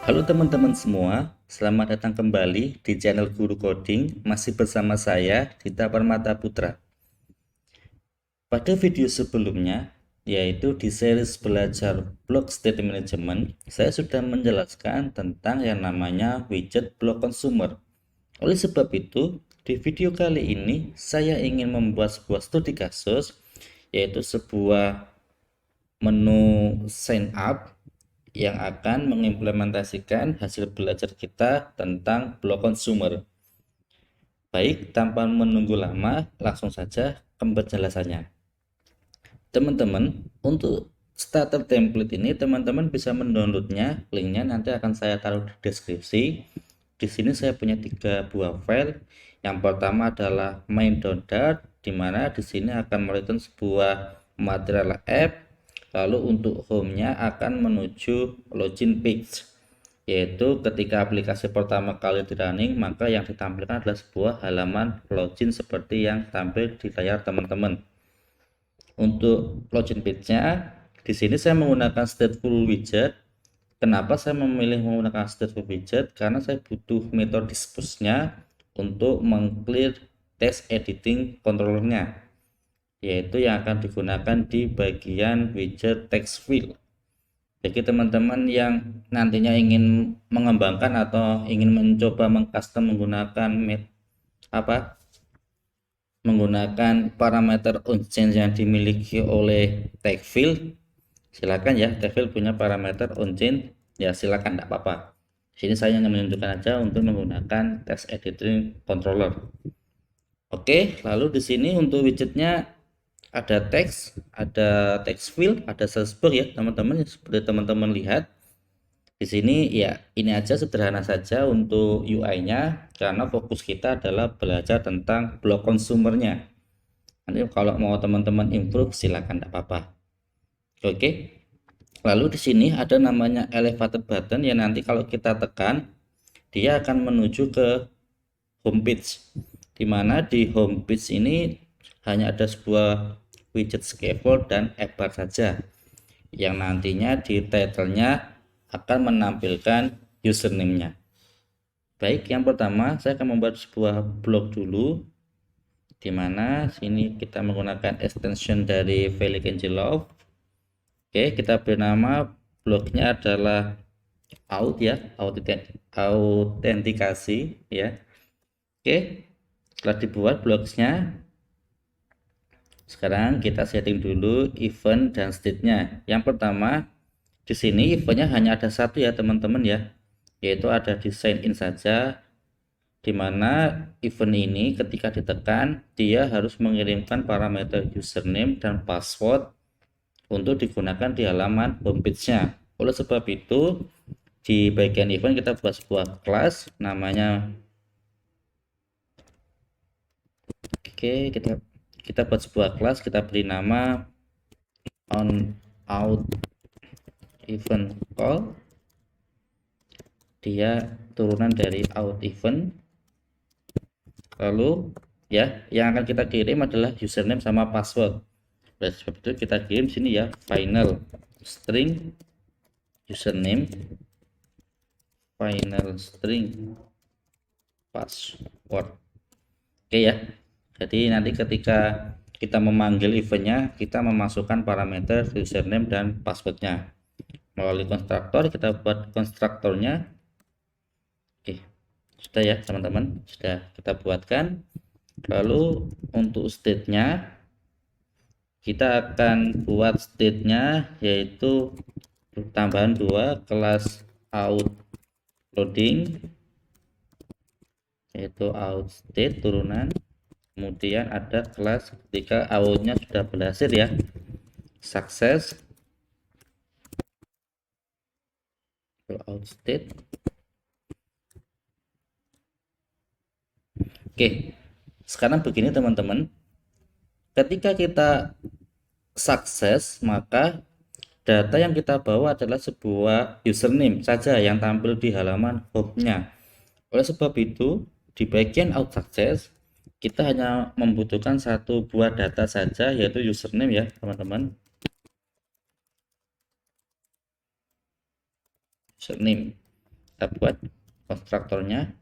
Halo teman-teman semua, selamat datang kembali di channel Guru Coding. Masih bersama saya, Dita Permata Putra. Pada video sebelumnya, yaitu di series belajar Block State Management, saya sudah menjelaskan tentang yang namanya widget block consumer. Oleh sebab itu, di video kali ini saya ingin membuat sebuah studi kasus, yaitu sebuah menu sign up yang akan mengimplementasikan hasil belajar kita tentang block consumer. Baik, tanpa menunggu lama, langsung saja ke penjelasannya. Teman-teman, untuk starter template ini teman-teman bisa mendownloadnya, linknya nanti akan saya taruh di deskripsi. Di sini saya punya 3 buah file. Yang pertama adalah main.dart, di mana di sini akan mereturn sebuah material app. Lalu untuk home-nya akan menuju login page, yaitu ketika aplikasi pertama kali di running, maka yang ditampilkan adalah sebuah halaman login seperti yang tampil di layar teman-teman. Untuk login page-nya, di sini saya menggunakan stateful widget. Kenapa saya memilih menggunakan stateful widget? Karena saya butuh metode dispose-nya untuk mengclear text editing controller-nya, yaitu yang akan digunakan di bagian widget text field. Bagi teman-teman yang nantinya ingin mengembangkan atau ingin mencoba mengcustom menggunakan apa menggunakan parameter onChange yang dimiliki oleh text field, silakan ya. Text field punya parameter onChange, ya silakan, tidak apa-apa. Sini saya hanya menunjukkan aja untuk menggunakan text editing controller. Oke, lalu di sini untuk widgetnya ada teks, ada text field, ada search bar ya teman-teman. Seperti teman-teman lihat di sini, ya ini aja sederhana saja untuk UI-nya, karena fokus kita adalah belajar tentang block consumer-nya. Nanti kalau mau teman-teman improve silakan, tidak apa-apa. Oke, lalu di sini ada namanya elevator button yang nanti kalau kita tekan dia akan menuju ke homepage, dimana di homepage ini hanya ada sebuah widget scaffold dan app bar saja, yang nantinya di title-nya akan menampilkan username-nya. Baik, yang pertama saya akan membuat sebuah blog dulu, di mana sini kita menggunakan extension dari Velik Angelov. Oke, kita beri nama blognya adalah out ya, autentikasi ya. Oke, setelah dibuat blognya, sekarang kita setting dulu event dan state-nya. Yang pertama, di sini eventnya hanya ada satu ya teman-teman ya, yaitu ada di sign in saja, dimana event ini ketika ditekan dia harus mengirimkan parameter username dan password untuk digunakan di halaman homepage-nya. Oleh sebab itu, di bagian event kita buat sebuah kelas namanya, oke, kita buat sebuah kelas, kita beri nama on out event call. Dia turunan dari out event. Lalu ya, yang akan kita kirim adalah username sama password. Oleh sebab itu kita kirim sini ya, final string username, final string password. Oke ya, jadi nanti ketika kita memanggil eventnya, kita memasukkan parameter username dan passwordnya melalui konstruktor. Kita buat konstruktornya. Oke, sudah ya teman-teman, sudah kita buatkan. Lalu untuk state-nya, kita akan buat state-nya yaitu tambahan 2 kelas out loading, yaitu out state turunan, kemudian ada kelas ketika outnya sudah berhasil ya, sukses out state. Oke, sekarang begini teman-teman, ketika kita sukses maka data yang kita bawa adalah sebuah username saja yang tampil di halaman home-nya. Oleh sebab itu, di bagian out success kita hanya membutuhkan 1 buah data saja, yaitu username ya teman-teman. Username. kita buat konstruktornya.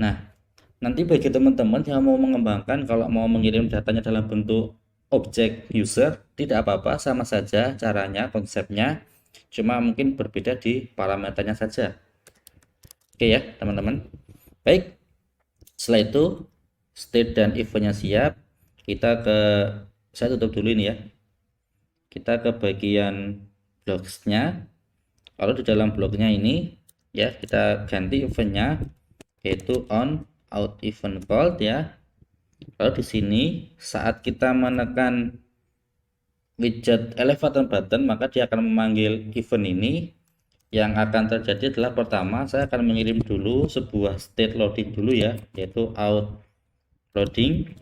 Nah, nanti bagi teman-teman yang mau mengembangkan, kalau mau mengirim datanya dalam bentuk objek user, tidak apa-apa, sama saja caranya, konsepnya, cuma mungkin berbeda di parameternya saja. Oke ya teman-teman. Baik, setelah itu state dan eventnya siap, kita ke, saya tutup dulu ini ya, kita ke bagian blocksnya. Lalu di dalam bloknya ini ya, kita ganti eventnya yaitu on out event called ya. Lalu di sini saat kita menekan widget elevator button, maka dia akan memanggil event ini. Yang akan terjadi adalah pertama, saya akan mengirim dulu sebuah state loading dulu ya, yaitu out loading.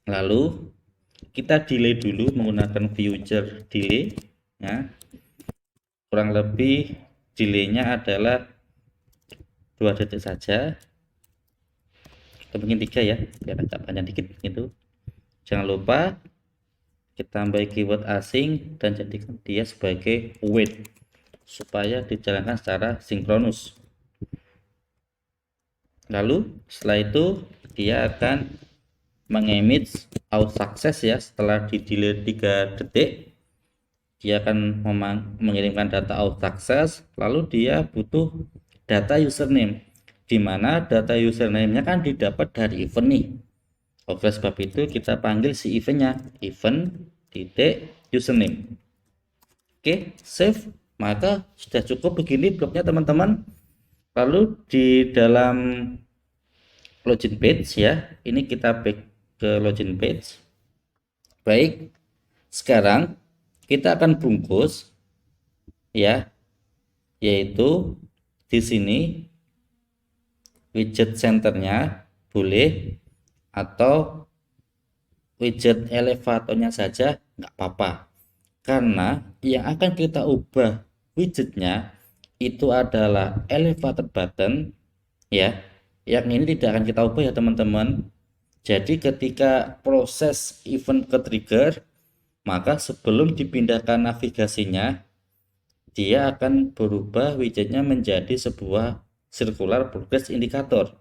Lalu kita delay dulu menggunakan future delay ya. Kurang lebih delaynya adalah 2 detik saja, atau mungkin 3 ya, biar agak panjang dikit gitu. Jangan lupa kita tambah keyword asing dan jadikan dia sebagai wait supaya dijalankan secara sinkronus. Lalu setelah itu dia akan mengemit out success ya. Setelah di delay 3 detik, dia akan mengirimkan data out success. Lalu dia butuh data username, di mana data username-nya kan didapat dari event nih. Oleh sebab itu kita panggil si eventnya event titik username. Oke, save. Maka sudah cukup begini bloknya teman-teman. Lalu di dalam login page ya, ini kita back ke login page. Baik, sekarang kita akan bungkus ya, yaitu di sini widget centernya boleh, atau widget elevatornya saja nggak apa-apa, karena yang akan kita ubah widgetnya itu adalah elevator button ya, yang ini tidak akan kita ubah ya teman-teman. Jadi ketika proses event ke trigger, maka sebelum dipindahkan navigasinya, dia akan berubah widgetnya menjadi sebuah circular progress indicator.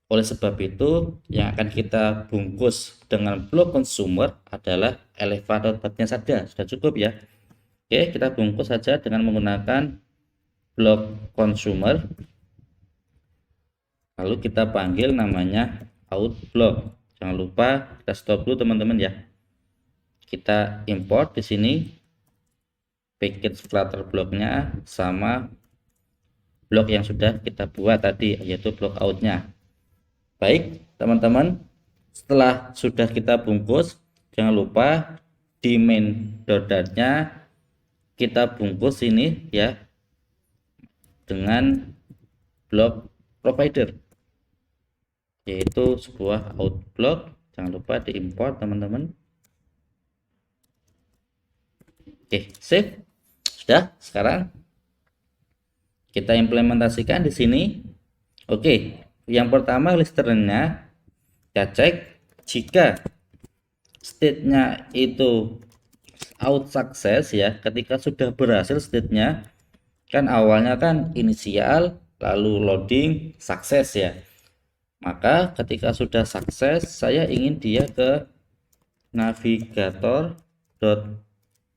Oleh sebab itu, yang akan kita bungkus dengan blok consumer adalah elevator buttonnya saja. Sudah cukup ya. Oke, kita bungkus saja dengan menggunakan blok consumer. Lalu kita panggil namanya out block. Jangan lupa kita stop dulu teman-teman ya. Kita import di sini package Flutter blocknya sama blok yang sudah kita buat tadi, yaitu blok outnya. Baik teman-teman, setelah sudah kita bungkus, jangan lupa di main dotnya kita bungkus ini ya dengan blok provider, yaitu sebuah out block. Jangan lupa diimport teman-teman. Oke, save. Sudah, sekarang kita implementasikan di sini. Oke, yang pertama listenernya kita cek jika state-nya itu out success ya, ketika sudah berhasil state-nya, kan awalnya kan inisial lalu loading sukses ya. Maka ketika sudah sukses, saya ingin dia ke navigator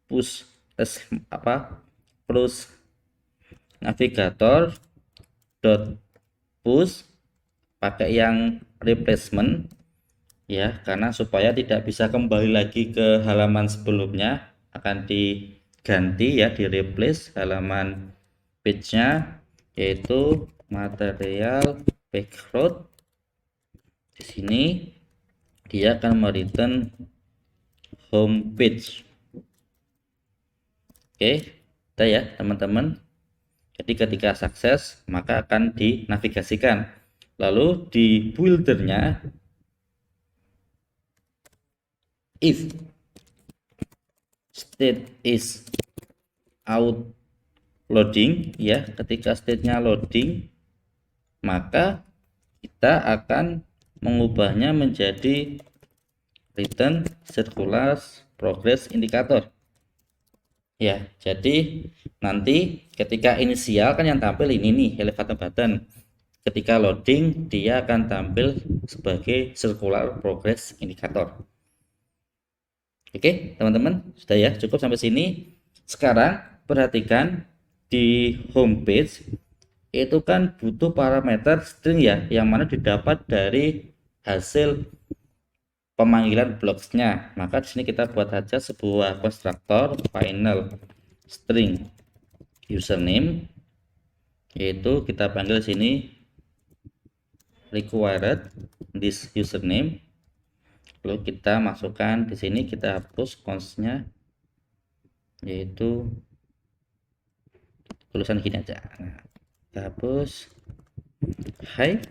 push plus navigator push pakai yang replacement ya, karena supaya tidak bisa kembali lagi ke halaman sebelumnya, akan diganti ya, di replace halaman page-nya, yaitu material background. Di sini dia akan mereturn home page. Oke, kita ya teman-teman. Jadi ketika sukses maka akan dinavigasikan. Lalu di buildernya, if state is out loading ya, ketika state-nya loading, maka kita akan mengubahnya menjadi return circular progress indicator. Ya, jadi nanti ketika inisial kan yang tampil ini nih elevator button. Ketika loading dia akan tampil sebagai circular progress indicator. Oke, teman-teman, sudah ya, cukup sampai sini. Sekarang perhatikan di homepage itu kan butuh parameter string ya, yang mana didapat dari hasil pemanggilan blocks-nya. Maka di sini kita buat saja sebuah konstruktor final string username, yaitu kita panggil sini required this username. Lalu kita masukkan di sini, kita hapus const-nya, yaitu tulisan gini aja. Nah, kita hapus hi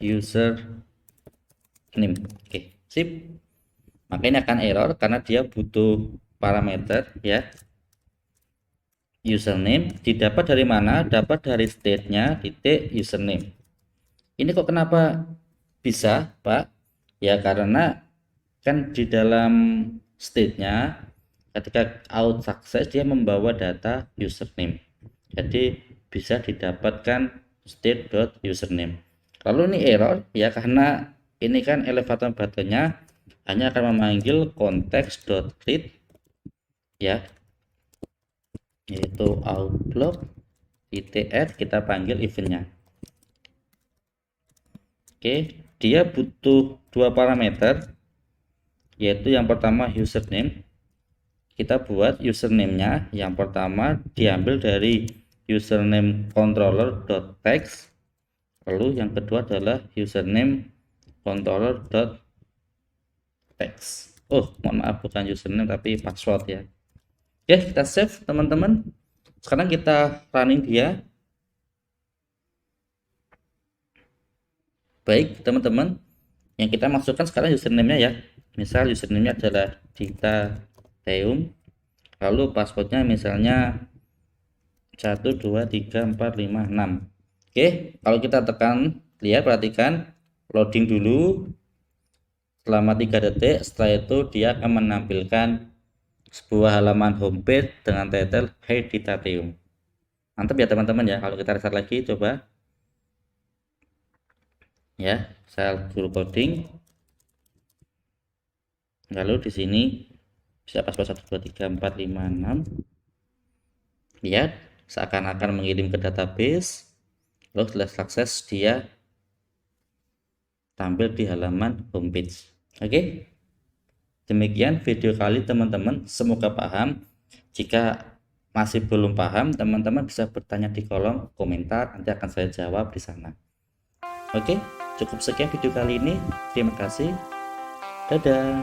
user name. Oke, sip. Maka ini akan error karena dia butuh parameter ya. Username didapat dari mana? Dapat dari state-nya titik username. Ini kok kenapa bisa, Pak? Ya karena kan di dalam state-nya ketika out success dia membawa data username. Jadi bisa didapatkan state.username. Lalu ini error ya karena ini kan elevator button-nya hanya akan memanggil context.create ya, yaitu outblock add, kita panggil eventnya. Oke, dia butuh dua parameter, yaitu yang pertama username. Kita buat username-nya yang pertama diambil dari username controller.text, lalu yang kedua adalah username controller.text. Oh, mohon maaf, bukan username tapi password ya. Oke, kita save teman-teman. Sekarang kita running dia. Baik teman-teman, yang kita masukkan sekarang username-nya ya. Misal username-nya adalah Dita Teum, lalu passwordnya misalnya 1234566. Oke, kalau kita tekan, lihat, perhatikan, loading dulu selama 3 detik. Setelah itu dia akan menampilkan sebuah halaman homepage dengan title Hey Dita Teum. Mantap ya teman-teman ya. Kalau kita restart lagi, coba ya, saya dulu coding. Lalu di sini bisa password 1234566. Lihat, seakan-akan mengirim ke database. Lalu setelah sukses dia tampil di halaman homepage. Oke, demikian video kali teman-teman, semoga paham. Jika masih belum paham, teman-teman bisa bertanya di kolom komentar, nanti akan saya jawab di sana. Oke, cukup sekian video kali ini. Terima kasih. Dadah.